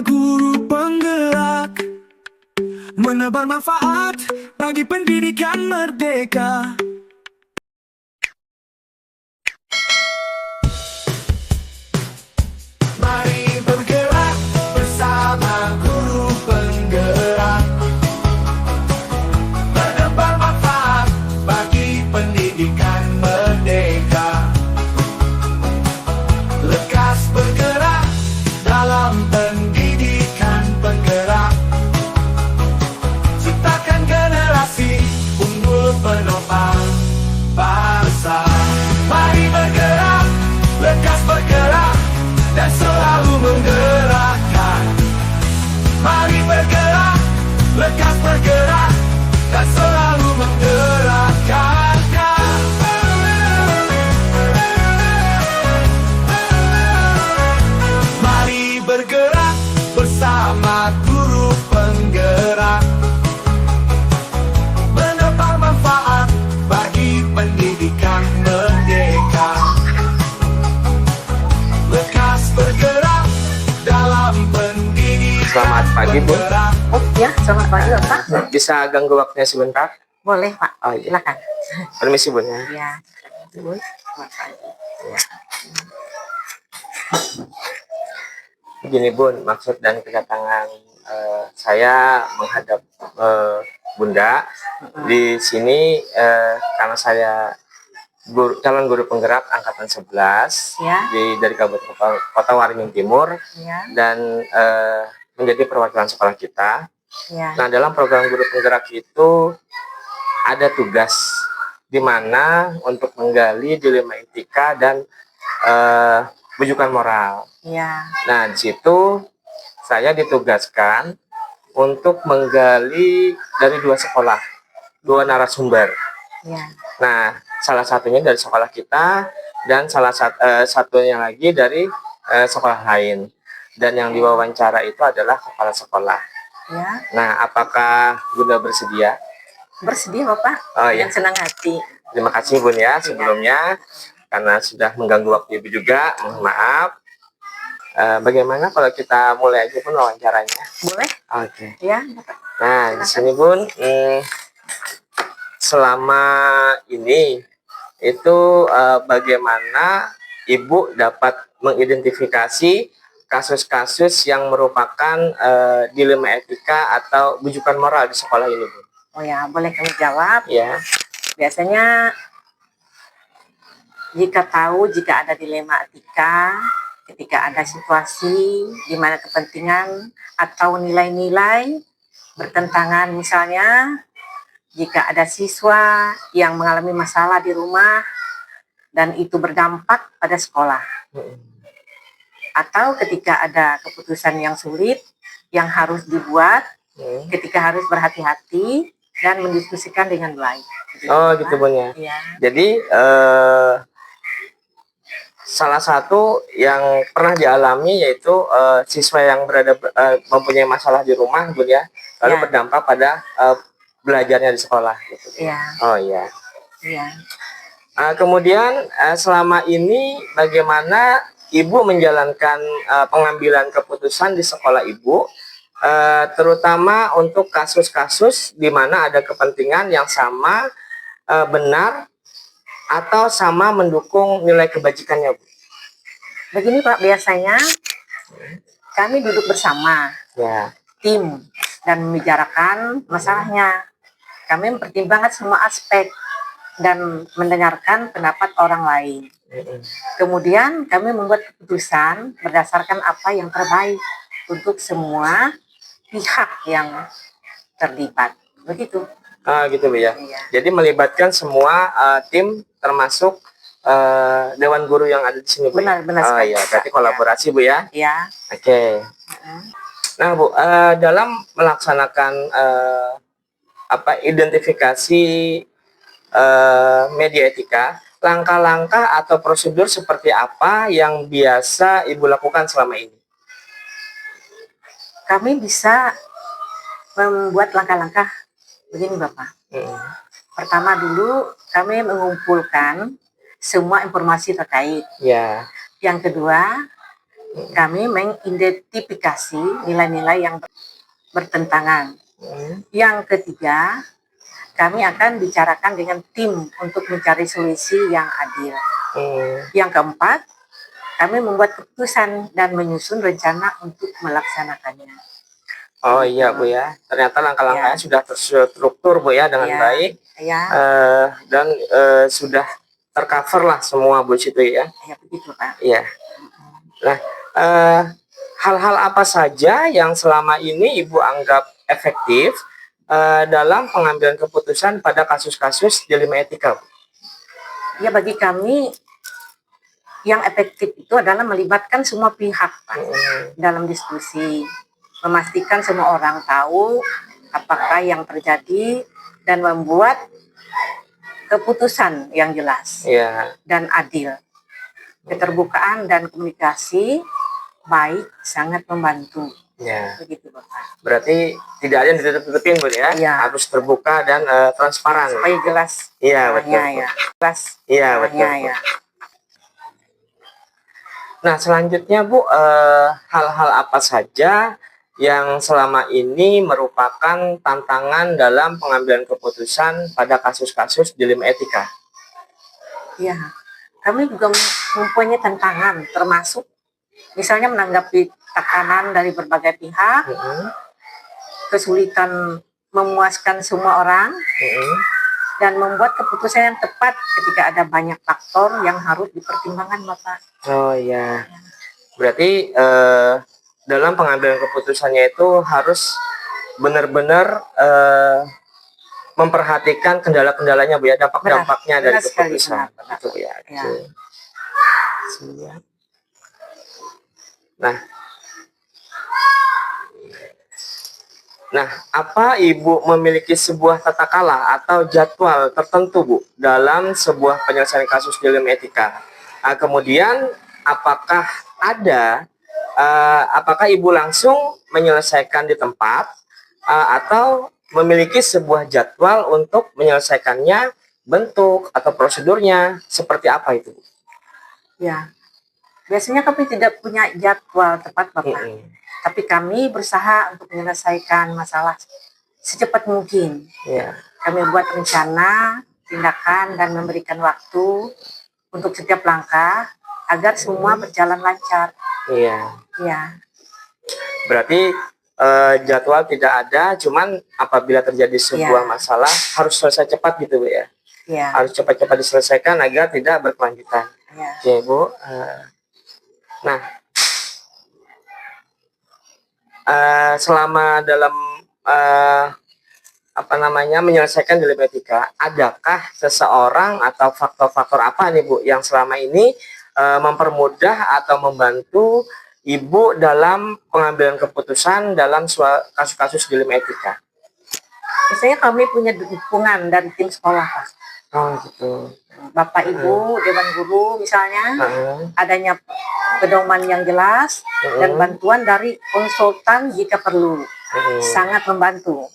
bersama guru penggerak, menebar manfaat bagi pendidikan merdeka. Mari bergerak bersama guru penggerak, menebar manfaat bagi pendidikan merdeka. Lekas bergerak dalam pendidikan penggerak, ciptakan generasi unggul penopang bangsa. Mari bergerak, lekas bergerak, dan selalu menggerakkan. Mari bergerak, lekas bergerak, dan selalu menggerakkan. Mari bergerak bersama guru penggerak, menebar manfaat bagi pendidikan merdeka. Lekas bergerak dalam pendidikan. Selamat pagi, Bu. Oh ya, selamat pagi Bapak. Bisa ganggu waktunya sebentar? Boleh Pak, Oh iya. silakan. Permisi, Bun ya. Ya, Bu. Selamat pagi. Begini, Bun, maksud dan kedatangan saya menghadap Bunda di sini karena saya calon guru penggerak angkatan 11 Ya. dari Kabupaten Kota Waringin Timur Ya, dan menjadi perwakilan sekolah kita. ya, Nah, dalam program guru penggerak itu ada tugas di mana untuk menggali dilema etika dan rujukan moral. ya, Nah, di situ saya ditugaskan untuk menggali dari dua sekolah, dua narasumber. ya, Nah, salah satunya dari sekolah kita dan satunya lagi dari sekolah lain. Dan yang diwawancara itu adalah kepala sekolah. ya. Nah, apakah Bunda bersedia? Bersedia Bapak? Oh iya. Dengan senang hati. Terima kasih Bun ya sebelumnya karena sudah mengganggu waktu Ibu juga. Mohon maaf. Bagaimana kalau kita mulai aja Bun wawancaranya? Boleh? Oke. Ya, Bapak. Nah, di sini Bun, selama ini itu bagaimana Ibu dapat mengidentifikasi kasus-kasus yang merupakan dilema etika atau rujukan moral di sekolah ini, Bu? Oh ya, boleh kami jawab. Ya. Biasanya jika ada dilema etika, ketika ada situasi di mana kepentingan atau nilai-nilai bertentangan, misalnya jika ada siswa yang mengalami masalah di rumah dan itu berdampak pada sekolah, atau ketika ada keputusan yang sulit yang harus dibuat, ketika harus berhati-hati dan mendiskusikan dengan baik. Oh gitu Bun ya. Ya. Jadi salah satu yang pernah dialami yaitu siswa yang mempunyai masalah di rumah Bun ya, lalu Ya. berdampak pada belajarnya di sekolah gitu. Ya. Oh iya. Ya. Kemudian selama ini bagaimana Ibu menjalankan pengambilan keputusan di sekolah Ibu, terutama untuk kasus-kasus di mana ada kepentingan yang sama, benar atau sama mendukung nilai kebajikannya, Bu? Begini Pak, biasanya kami duduk bersama Ya. tim dan membicarakan masalahnya. Kami mempertimbangkan semua aspek dan mendengarkan pendapat orang lain. Kemudian kami membuat keputusan berdasarkan apa yang terbaik untuk semua pihak yang terlibat. Begitu. Gitu Bu ya. Iya. Jadi melibatkan semua tim termasuk dewan guru yang ada di sini, Bu. Benar Iya, sekali, berarti Pak. kolaborasi Bu ya. Ya. Oke. Nah Bu, dalam melaksanakan identifikasi media etika, langkah-langkah atau prosedur seperti apa yang biasa Ibu lakukan selama ini? Kami bisa membuat langkah-langkah begini Bapak. Pertama dulu kami mengumpulkan semua informasi terkait. Ya. Yang kedua, kami mengidentifikasi nilai-nilai yang bertentangan. Yang ketiga, kami akan bicarakan dengan tim untuk mencari solusi yang adil. Yang keempat, kami membuat keputusan dan menyusun rencana untuk melaksanakannya. Oh iya Bu ya, ternyata langkah-langkahnya Ya. sudah terstruktur Bu ya dengan Ya. baik. Ya, Dan sudah tercover lah semua Bu situ ya. ya begitu Pak. Iya. Nah, hal-hal apa saja yang selama ini Ibu anggap efektif dalam pengambilan keputusan pada kasus-kasus dilema etika, Bu? Ya, bagi kami yang efektif itu adalah melibatkan semua pihak Pak, dalam diskusi, memastikan semua orang tahu apakah yang terjadi dan membuat keputusan yang jelas Iya. dan adil. Keterbukaan dan komunikasi baik sangat membantu. Ya. Begitu Bapak. Berarti tidak ada yang ditutup-tutupin Bu ya. Iya. Harus terbuka dan transparan. Supaya jelas. Iya betul. Ya. Jelas. Iya betul. Ya. Nah selanjutnya Bu, hal-hal apa saja yang selama ini merupakan tantangan dalam pengambilan keputusan pada kasus-kasus dilema etika? Ya, kami juga mempunyai tantangan, termasuk misalnya menanggapi tekanan dari berbagai pihak, kesulitan memuaskan semua orang, dan membuat keputusan yang tepat ketika ada banyak faktor yang harus dipertimbangkan Bapak. Oh ya, berarti dalam pengambilan keputusannya itu harus benar-benar memperhatikan kendala-kendalanya Bu ya, dampak-dampaknya dari benar sekali, keputusan. benar. Itu ya. Ya. Oke. Siap. Nah, apa Ibu memiliki sebuah tata kala atau jadwal tertentu Bu dalam sebuah penyelesaian kasus dilema etika? Kemudian apakah apakah Ibu langsung menyelesaikan di tempat atau memiliki sebuah jadwal untuk menyelesaikannya, bentuk atau prosedurnya seperti apa itu Bu? Ya, biasanya kami tidak punya jadwal tepat Bapak. Tapi kami berusaha untuk menyelesaikan masalah secepat mungkin. Ya. Kami buat rencana, tindakan, dan memberikan waktu untuk setiap langkah agar semua berjalan lancar. Iya. Ya. Berarti jadwal tidak ada, cuman apabila terjadi sebuah masalah harus selesai cepat gitu Bu ya. Ya. Harus cepat-cepat diselesaikan agar tidak berkelanjutan. Ya. Oke Bu. Nah, selama dalam menyelesaikan dilema etika, adakah seseorang atau faktor-faktor apa nih Bu yang selama ini mempermudah atau membantu Ibu dalam pengambilan keputusan dalam kasus-kasus dilema etika? Biasanya kami punya dukungan dari tim sekolah Pak. Oh gitu. Bapak Ibu, Dewan Guru misalnya, adanya pedoman yang jelas dan bantuan dari konsultan jika perlu, sangat membantu,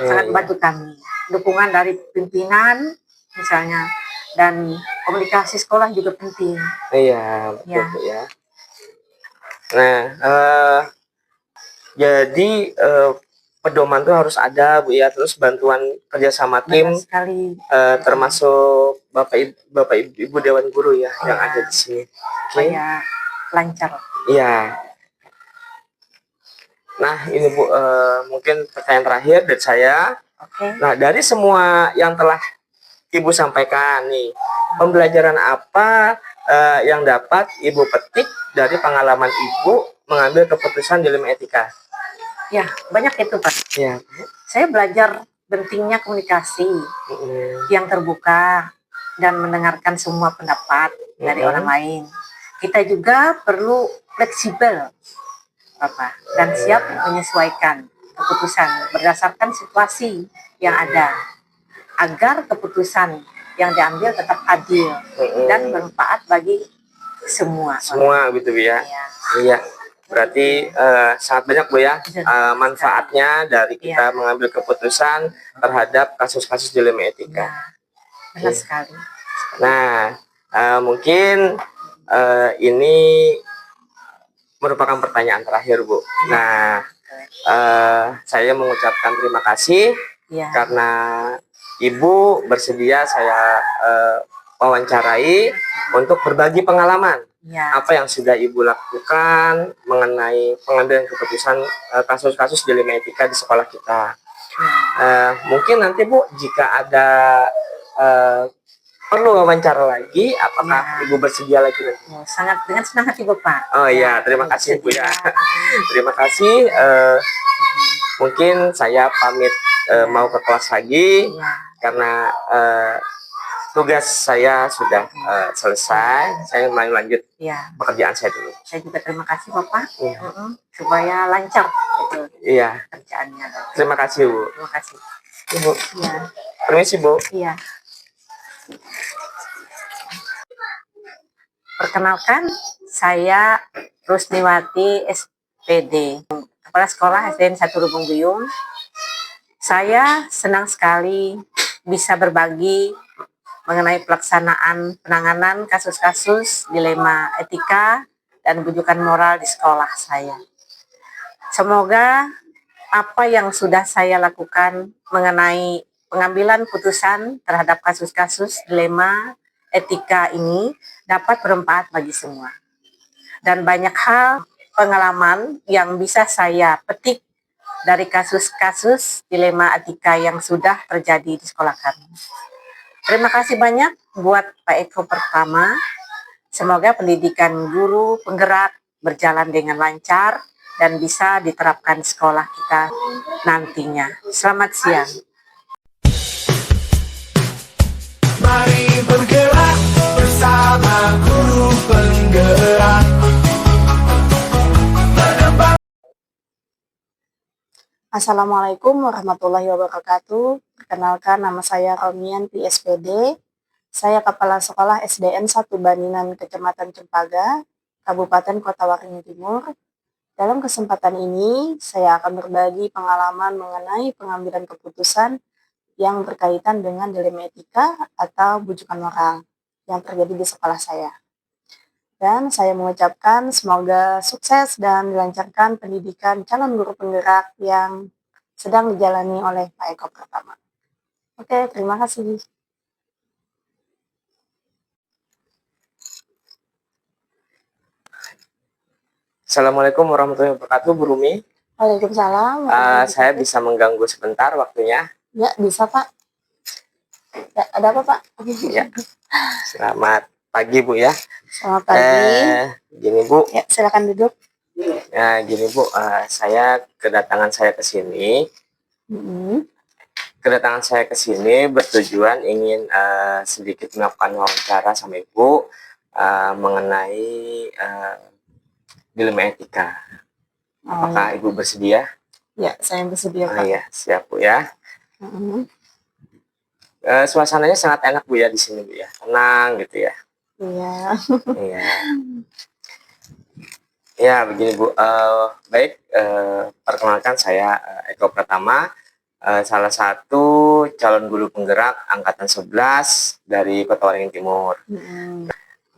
sangat membantu kami. Dukungan dari pimpinan misalnya dan komunikasi sekolah juga penting. Iya betul ya. Nah, jadi pedoman itu harus ada Bu ya, terus bantuan kerjasama tim termasuk Bapak Ibu Dewan Guru ya yang ada di sini. Supaya lancar. Iya. Nah ini Bu, mungkin pertanyaan terakhir dari saya. Nah dari semua yang telah Ibu sampaikan nih, pembelajaran apa yang dapat Ibu petik dari pengalaman Ibu mengambil keputusan dilema etika? Ya, banyak itu Pak. Ya. Saya belajar pentingnya komunikasi yang terbuka dan mendengarkan semua pendapat dari orang lain. Kita juga perlu fleksibel Bapak, dan siap menyesuaikan keputusan berdasarkan situasi yang ada agar keputusan yang diambil tetap adil dan bermanfaat bagi semua. Semua gitu ya. Iya. Berarti sangat banyak Bu ya manfaatnya dari kita mengambil keputusan terhadap kasus-kasus dilema etika. Benar sekali. Nah, mungkin ini merupakan pertanyaan terakhir, Bu. Nah, saya mengucapkan terima kasih Ya, karena Ibu bersedia saya wawancarai untuk berbagi pengalaman ya, apa yang sudah Ibu lakukan mengenai pengambilan keputusan kasus-kasus dilema etika di sekolah kita. Mungkin nanti Bu, jika ada perlu wawancara lagi, apakah Ya. Ibu bersedia lagi nanti? Oh, sangat dengan senang hati Bapak. Oh iya, terima kasih Bu ya. Terima kasih. Mungkin saya pamit mau ke kelas lagi Ya. karena tugas saya sudah selesai. Saya mau lanjut Ya. pekerjaan saya dulu. Saya juga terima kasih Bapak. Iya. Supaya lancar itu Iya. kerjaannya. Terima kasih Bu. Terima kasih. Ibu. Iya. Permisi Bu. Iya. Perkenalkan, saya Rusniwati SPD, Kepala Sekolah SDN 1 Lubung Buyung. Saya senang sekali bisa berbagi mengenai pelaksanaan penanganan kasus-kasus dilema etika dan bujukan moral di sekolah saya. Semoga apa yang sudah saya lakukan mengenai pengambilan putusan terhadap kasus-kasus dilema etika ini dapat bermanfaat bagi semua. Dan banyak hal pengalaman yang bisa saya petik dari kasus-kasus dilema etika yang sudah terjadi di sekolah kami. Terima kasih banyak buat Pak Eko pertama. Semoga pendidikan guru penggerak berjalan dengan lancar dan bisa diterapkan di sekolah kita nantinya. Selamat siang. Mari bergerak bersama guru penggerak. Assalamualaikum warahmatullahi wabarakatuh. Perkenalkan, nama saya Romianti SPD. Saya Kepala Sekolah SDN 1 Baninan, Kecamatan Cempaka, Kabupaten Kota Waringin Timur. Dalam kesempatan ini, saya akan berbagi pengalaman mengenai pengambilan keputusan yang berkaitan dengan dilema etika atau bujukan moral yang terjadi di sekolah saya. Dan saya mengucapkan semoga sukses dan dilancarkan pendidikan calon guru penggerak yang sedang dijalani oleh Pak Eko pertama. Oke, terima kasih. Assalamualaikum warahmatullahi wabarakatuh, Bu Rumi. Waalaikumsalam. Saya bisa mengganggu sebentar waktunya. Ya, bisa Pak. Ya, ada apa Pak? Ya. Selamat pagi Bu ya. Selamat pagi. Gini Bu. Ya, silakan duduk. Ya, gini Bu, kedatangan saya ke sini. Kedatangan saya ke sini bertujuan ingin sedikit melakukan wawancara sama Ibu mengenai dilema etika. Apakah Ibu bersedia? Ya, saya bersedia Pak. Ya, siap Bu ya. Suasananya sangat enak Bu ya di sini Bu ya, tenang gitu ya. Iya. Iya. Ya begini Bu, baik, perkenalkan saya Eko Pratama, salah satu calon guru penggerak angkatan 11 dari Kota Waringin Timur.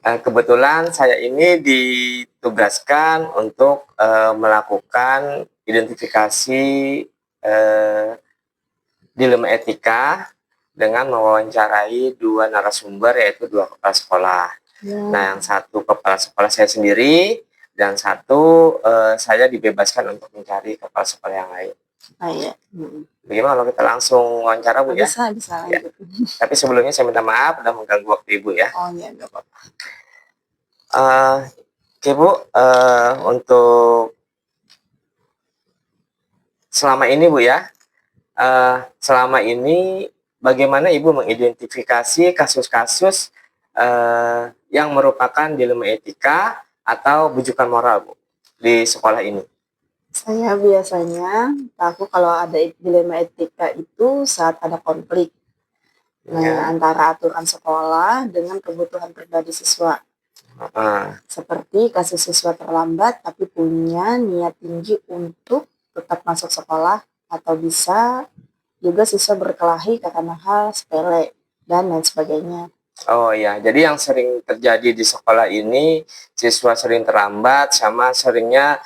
Kebetulan saya ini ditugaskan untuk melakukan identifikasi dilema etika dengan mewawancarai dua narasumber, yaitu dua kepala sekolah. Nah, yang satu kepala sekolah saya sendiri, dan satu saya dibebaskan untuk mencari kepala sekolah yang lain. Iya. Bagaimana kalau kita langsung wawancara Bu ya? Bisa Ya. lanjut. Tapi sebelumnya saya minta maaf udah mengganggu waktu Ibu ya. Oh iya, nggak apa-apa. Oke Bu, untuk selama ini Bu ya, selama ini bagaimana Ibu mengidentifikasi kasus-kasus yang merupakan dilema etika atau bujukan moral Bu di sekolah ini? Saya biasanya tahu kalau ada dilema etika itu saat ada konflik antara aturan sekolah dengan kebutuhan pribadi siswa. Seperti kasus siswa terlambat tapi punya niat tinggi untuk tetap masuk sekolah, atau bisa juga siswa berkelahi karena hal sepele dan lain sebagainya. Oh ya, jadi yang sering terjadi di sekolah ini siswa sering terlambat sama seringnya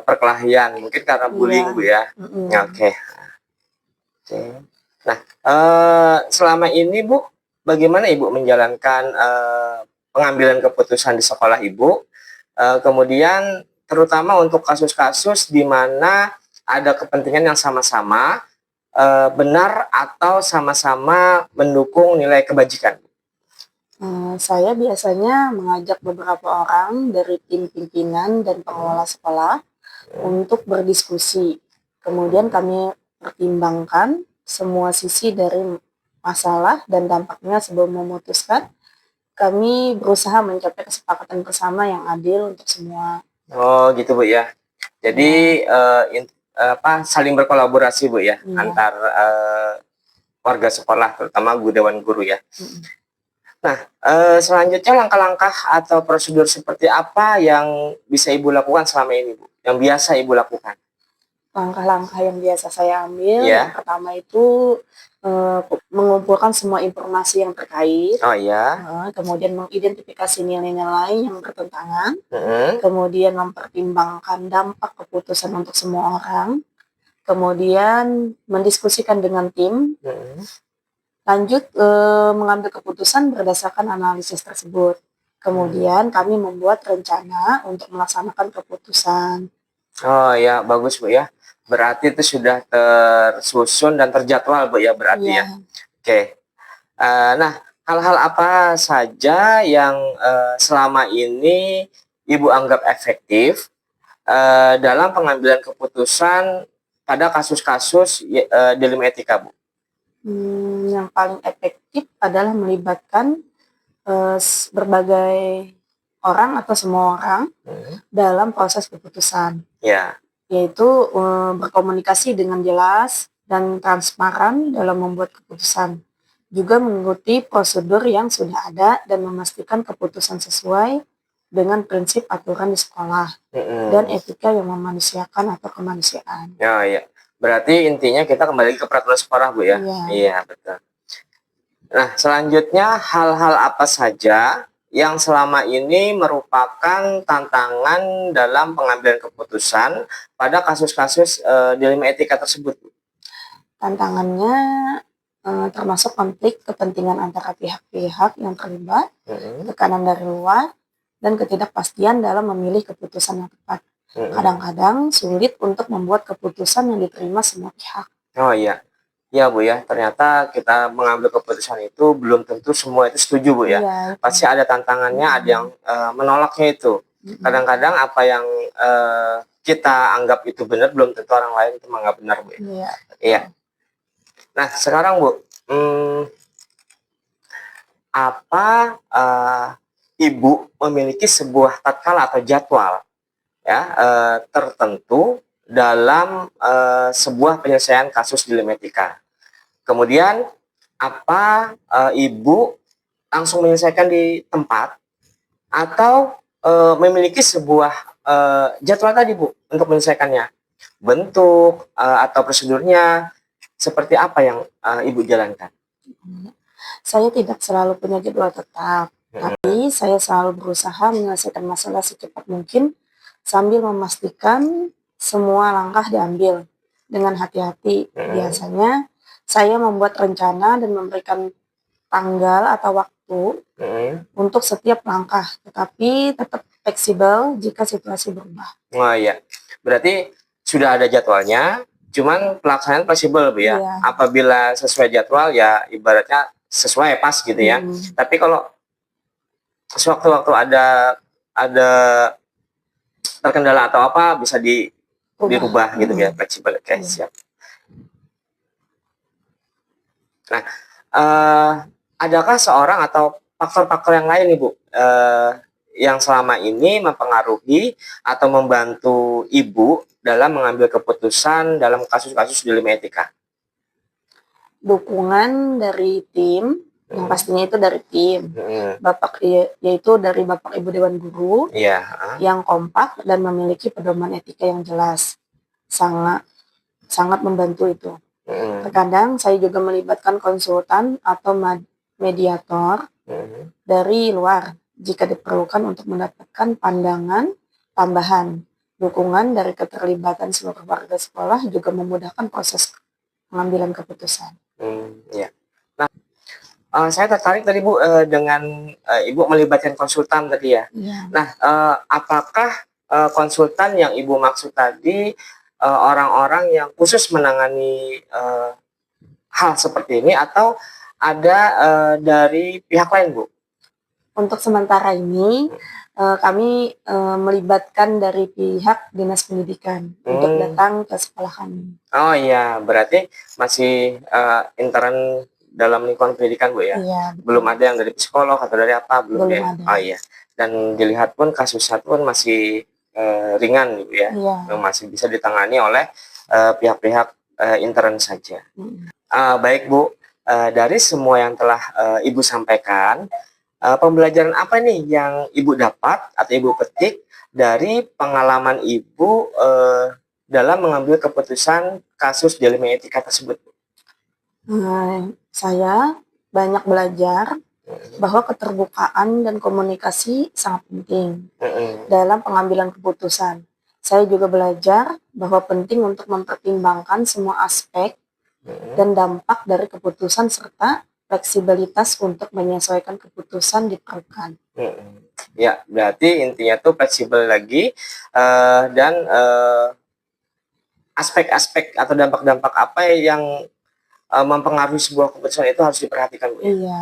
perkelahian, mungkin karena Iya, bullying Bu ya. Ya, mhm. oke. Oke. Nah, selama ini Bu, bagaimana Ibu menjalankan pengambilan keputusan di sekolah Ibu? Kemudian terutama untuk kasus-kasus di mana ada kepentingan yang sama-sama benar atau sama-sama mendukung nilai kebajikan. Saya biasanya mengajak beberapa orang dari tim pimpinan dan pengelola sekolah untuk berdiskusi. Kemudian kami pertimbangkan semua sisi dari masalah dan dampaknya sebelum memutuskan. Kami berusaha mencapai kesepakatan bersama yang adil untuk semua. Oh gitu Bu ya. Jadi saling berkolaborasi Bu ya Iya. antar warga sekolah terutama dewan guru ya. Nah, selanjutnya langkah-langkah atau prosedur seperti apa yang bisa Ibu lakukan selama ini Bu? Yang biasa Ibu lakukan? Langkah-langkah yang biasa saya ambil, Iya. yang pertama itu mengumpulkan semua informasi yang terkait, Oh iya. kemudian mengidentifikasi nilai-nilai yang bertentangan, Mm-mm. kemudian mempertimbangkan dampak keputusan untuk semua orang, kemudian mendiskusikan dengan tim, Mm-mm. lanjut mengambil keputusan berdasarkan analisis tersebut. Kemudian kami membuat rencana untuk melaksanakan keputusan. Oh ya, bagus Bu ya. Berarti itu sudah tersusun dan terjadwal Bu ya berarti ya. Iya. Oke. Nah, hal-hal apa saja yang selama ini Ibu anggap efektif dalam pengambilan keputusan pada kasus-kasus dilema etika Bu? Yang paling efektif adalah melibatkan berbagai orang atau semua orang dalam proses keputusan, Ya. yaitu berkomunikasi dengan jelas dan transparan dalam membuat keputusan. Juga mengikuti prosedur yang sudah ada dan memastikan keputusan sesuai dengan prinsip aturan di sekolah dan etika yang memanusiakan atau kemanusiaan. Ya, ya. Berarti intinya kita kembali ke peraturan sekolah Bu ya? Iya. Iya, betul. Nah, selanjutnya hal-hal apa saja yang selama ini merupakan tantangan dalam pengambilan keputusan pada kasus-kasus dilema etika tersebut? Tantangannya termasuk konflik kepentingan antara pihak-pihak yang terlibat, tekanan dari luar, dan ketidakpastian dalam memilih keputusan yang tepat. Kadang-kadang sulit untuk membuat keputusan yang diterima semua pihak. Oh iya, iya Bu ya. Ternyata kita mengambil keputusan itu belum tentu semua itu setuju Bu ya. Iya, Pasti ada tantangannya, ada yang menolaknya itu. Kadang-kadang apa yang kita anggap itu benar belum tentu orang lain itu menganggap benar Bu ya. Iya. Iya. Nah sekarang Bu, apa Ibu memiliki sebuah tatkala atau jadwal ya tertentu dalam sebuah penyelesaian kasus dilema etika. Kemudian apa Ibu langsung menyelesaikan di tempat atau memiliki sebuah jadwal tadi Bu untuk menyelesaikannya? Bentuk atau prosedurnya seperti apa yang Ibu jalankan? Saya tidak selalu punya jadwal tetap, tapi saya selalu berusaha menyelesaikan masalah secepat mungkin sambil memastikan semua langkah diambil dengan hati-hati. Biasanya saya membuat rencana dan memberikan tanggal atau waktu untuk setiap langkah, tetapi tetap fleksibel jika situasi berubah. Oh iya, berarti sudah ada jadwalnya, cuman pelaksanaan fleksibel Bu ya. Iya. Apabila sesuai jadwal ya ibaratnya sesuai pas gitu ya. Tapi kalau sewaktu-waktu ada terkendala atau apa bisa dirubah gitu ya, fleksibel. Oke, siap. Nah, adakah seorang atau faktor-faktor yang lain nih Bu yang selama ini mempengaruhi atau membantu Ibu dalam mengambil keputusan dalam kasus-kasus dilema etika? Dukungan dari tim, yang pastinya itu dari tim, yaitu dari Bapak Ibu Dewan Guru, yang kompak dan memiliki pedoman etika yang jelas, sangat membantu itu. Terkadang saya juga melibatkan konsultan atau mediator dari luar jika diperlukan untuk mendapatkan pandangan tambahan. Dukungan dari keterlibatan seluruh warga sekolah juga memudahkan proses pengambilan keputusan. Ya. Nah, saya tertarik tadi Bu dengan Ibu melibatkan konsultan tadi ya. Ya. Nah, apakah konsultan yang Ibu maksud tadi orang-orang yang khusus menangani hal seperti ini atau ada dari pihak lain, Bu? Untuk sementara ini kami melibatkan dari pihak Dinas Pendidikan untuk datang ke sekolah kami. Oh iya, berarti masih intern dalam lingkungan pendidikan, Bu ya? Iya, Belum ada yang dari psikolog atau dari apa? Belum belum ya? ada. Oh iya. Dan dilihat pun kasusnya pun masih ringan gitu ya, Iya. yang masih bisa ditangani oleh pihak-pihak intern saja. Baik Bu, dari semua yang telah Ibu sampaikan, pembelajaran apa nih yang Ibu dapat atau Ibu petik dari pengalaman Ibu dalam mengambil keputusan kasus dilema etika tersebut? Saya banyak belajar bahwa keterbukaan dan komunikasi sangat penting dalam pengambilan keputusan. Saya juga belajar bahwa penting untuk mempertimbangkan semua aspek dan dampak dari keputusan serta fleksibilitas untuk menyesuaikan keputusan diperlukan. Ya, berarti intinya tuh fleksibel lagi dan aspek-aspek atau dampak-dampak apa yang mempengaruhi sebuah keputusan itu harus diperhatikan, Bu. Iya.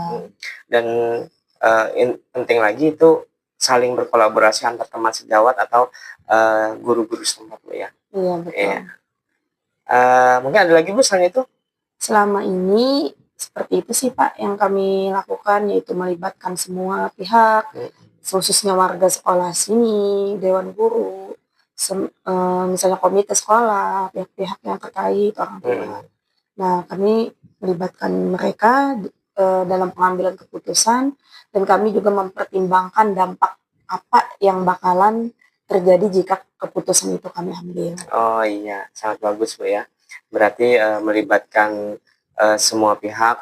Dan penting lagi itu saling berkolaborasi antar teman sejawat atau guru-guru setempat, Bu ya. Iya, betul. Iya. Mungkin ada lagi Bu selain itu? Selama ini seperti itu sih Pak yang kami lakukan, yaitu melibatkan semua pihak, khususnya warga sekolah sini, dewan guru, misalnya komite sekolah, pihak-pihak yang terkait, orang tua. Nah, kami melibatkan mereka dalam pengambilan keputusan dan kami juga mempertimbangkan dampak apa yang bakalan terjadi jika keputusan itu kami ambil. Oh iya, sangat bagus Bu ya. Berarti melibatkan semua pihak,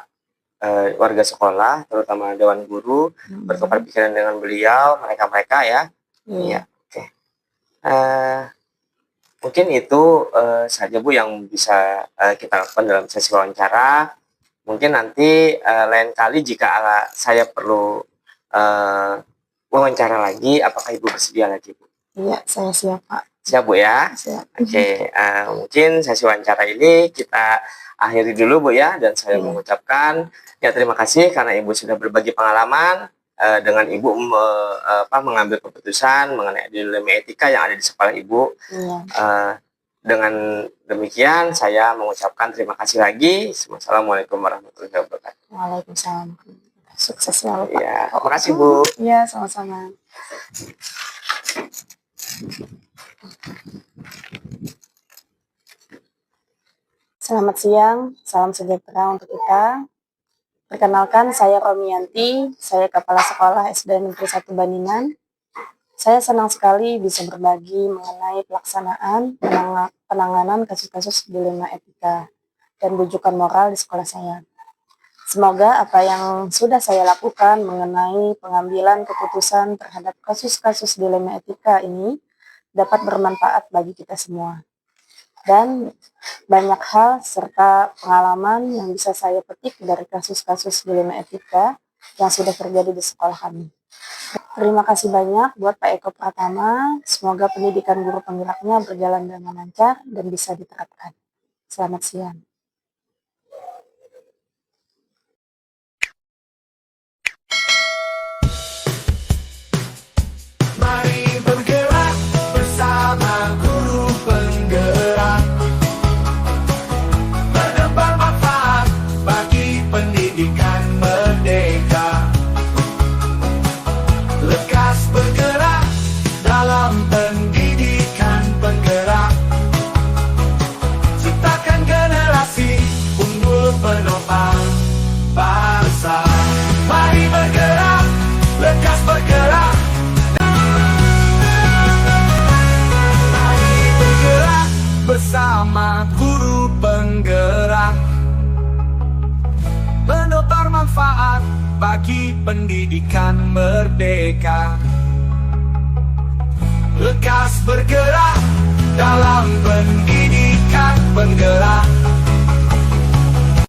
warga sekolah, terutama dewan guru, bertukar pikiran dengan beliau, mereka-mereka ya. Iya, oke. Mungkin itu saja Bu yang bisa kita lakukan dalam sesi wawancara. Mungkin nanti lain kali jika saya perlu wawancara lagi, apakah Ibu bersedia lagi Bu? Iya, saya siap Pak. Siap Bu ya? Siap. Oke, mungkin sesi wawancara ini kita akhiri dulu Bu ya, dan saya mengucapkan ya terima kasih karena Ibu sudah berbagi pengalaman dengan Ibu mengambil keputusan mengenai dilema etika yang ada di sekolah Ibu. Dengan demikian saya mengucapkan terima kasih lagi. Assalamualaikum warahmatullahi wabarakatuh. Waalaikumsalam. Sukses selalu Pak. Ya, terima kasih Bu. Iya, sama-sama. Selamat siang, salam sejahtera untuk kita. Perkenalkan, saya Romianti, saya Kepala Sekolah SD Negeri 1 Baninan. Saya senang sekali bisa berbagi mengenai pelaksanaan penanganan kasus-kasus dilema etika dan rujukan moral di sekolah saya. Semoga apa yang sudah saya lakukan mengenai pengambilan keputusan terhadap kasus-kasus dilema etika ini dapat bermanfaat bagi kita semua. Dan banyak hal serta pengalaman yang bisa saya petik dari kasus-kasus dilema etika yang sudah terjadi di sekolah kami. Terima kasih banyak buat Pak Eko Pratama. Semoga pendidikan guru penggeraknya berjalan dengan lancar dan bisa diterapkan. Selamat siang. Mari bergerak bersama guru penggerak, menebar manfaat bagi pendidikan merdeka. Lekas bergerak dalam pendidikan penggerak, ciptakan generasi bagi pendidikan merdeka. Lekas bergerak dalam pendidikan, penggerak